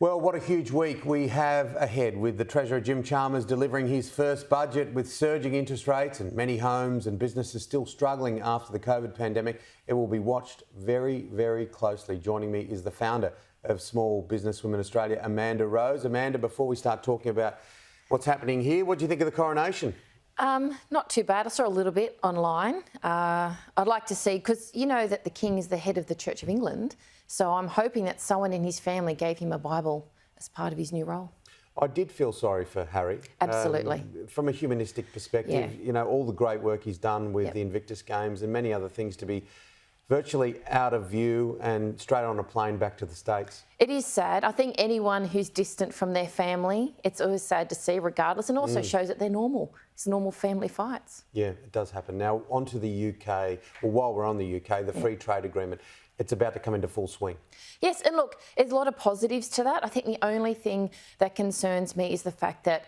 Well, what a huge week we have ahead with the Treasurer Jim Chalmers delivering his first budget with surging interest rates and many homes and businesses still struggling after the COVID pandemic. It will be watched very, very closely. Joining me is the founder of Small Businesswomen Australia, Amanda Rose. Amanda, before we start talking about what's happening here, what do you think of the coronation? Not too bad. I saw a little bit online. I'd like to see, because you know that the King is the head of the Church of England, so I'm hoping that someone in his family gave him a Bible as part of his new role. I did feel sorry for Harry. Absolutely. From a humanistic perspective, you know, all the great work he's done with the Invictus Games and many other things to be virtually out of view and straight on a plane back to the States. It is sad. I think anyone who's distant from their family, it's always sad to see regardless, and also shows that they're normal. It's normal family fights. Yeah, it does happen. Now, on to the UK. Well, while we're on the UK, the free trade agreement, it's about to come into full swing. Yes, and look, there's a lot of positives to that. I think the only thing that concerns me is the fact that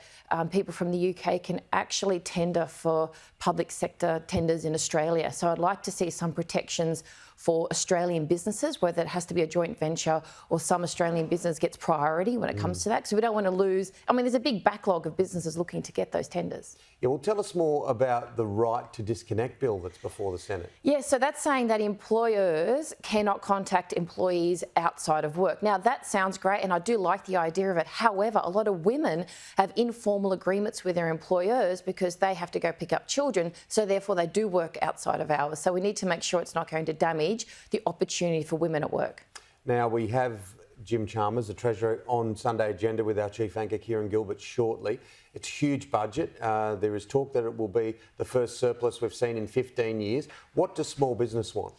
people from the UK can actually tender for public sector tenders in Australia. So I'd like to see some protections for Australian businesses, whether it has to be a joint venture or some Australian business gets priority when it comes to that. So we don't want to lose. I mean, there's a big backlog of businesses looking to get those tenders. Yeah, well, tell us more about the right to disconnect bill that's before the Senate. Yeah, so that's saying that employers cannot contact employees outside of work. Now, that sounds great, and I do like the idea of it. However, a lot of women have informal agreements with their employers because they have to go pick up children, so therefore they do work outside of hours. So we need to make sure it's not going to damage the opportunity for women at work. Now, we have Jim Chalmers, the Treasurer, on Sunday Agenda with our Chief Anchor, Kieran Gilbert, shortly. It's a huge budget. There is talk that it will be the first surplus we've seen in 15 years. What does small business want?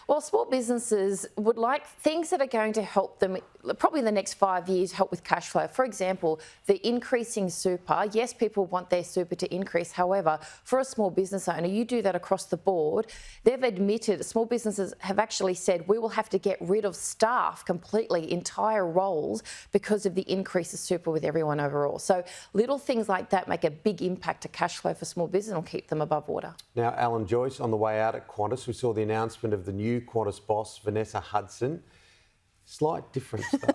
Well, small businesses would like things that are going to help them, probably in the next 5 years, help with cash flow. For example, the increasing super. Yes, people want their super to increase. However, for a small business owner, you do that across the board. They've admitted, small businesses have actually said, we will have to get rid of staff completely, entire roles, because of the increase of super with everyone overall. So little things like that make a big impact to cash flow for small business and will keep them above water. Now, Alan Joyce, on the way out at Qantas, we saw the announcement of the new Qantas boss, Vanessa Hudson. Slight difference though.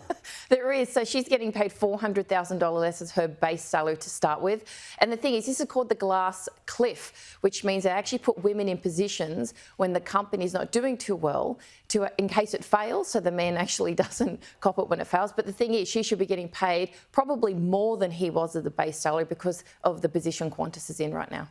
There is. So she's getting paid $400,000 as her base salary to start with. And the thing is, this is called the glass cliff, which means they actually put women in positions when the company's not doing too well in case it fails. So the man actually doesn't cop it when it fails. But the thing is, she should be getting paid probably more than he was at the base salary because of the position Qantas is in right now.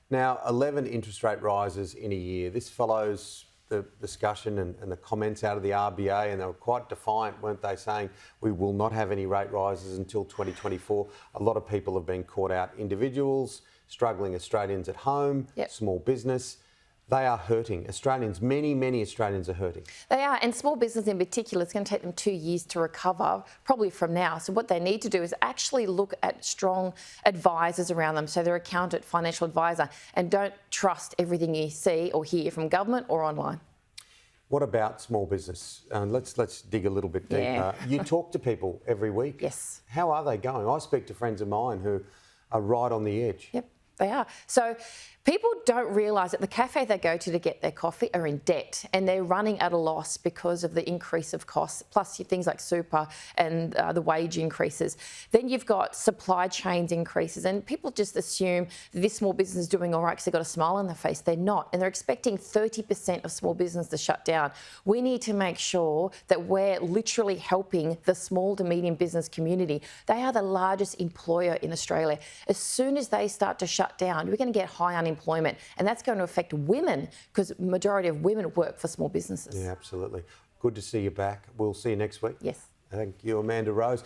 Now, 11 interest rate rises in a year. This follows the discussion and the comments out of the RBA, and they were quite defiant, weren't they, saying we will not have any rate rises until 2024. A lot of people have been caught out. Individuals, struggling Australians at home, small business. They are hurting. Australians, many Australians are hurting. They are, and small business in particular, it's going to take them 2 years to recover, probably from now. So what they need to do is actually look at strong advisors around them, so their accountant, financial advisor, and don't trust everything you see or hear from government or online. What about small business? Let's dig a little bit deeper. Yeah. You talk to people every week. Yes. How are they going? I speak to friends of mine who are right on the edge. Yep. They are. So people don't realise that the cafe they go to get their coffee are in debt, and they're running at a loss because of the increase of costs, plus things like super and the wage increases. Then you've got supply chains increases, and people just assume that this small business is doing all right because they've got a smile on their face. They're not, and they're expecting 30% of small business to shut down. We need to make sure that we're literally helping the small to medium business community. They are the largest employer in Australia. As soon as they start to shut down, we're going to get high unemployment, and that's going to affect women because the majority of women work for small businesses. Yeah, absolutely. Good to see you back. We'll see you next week. Yes. Thank you, Amanda Rose.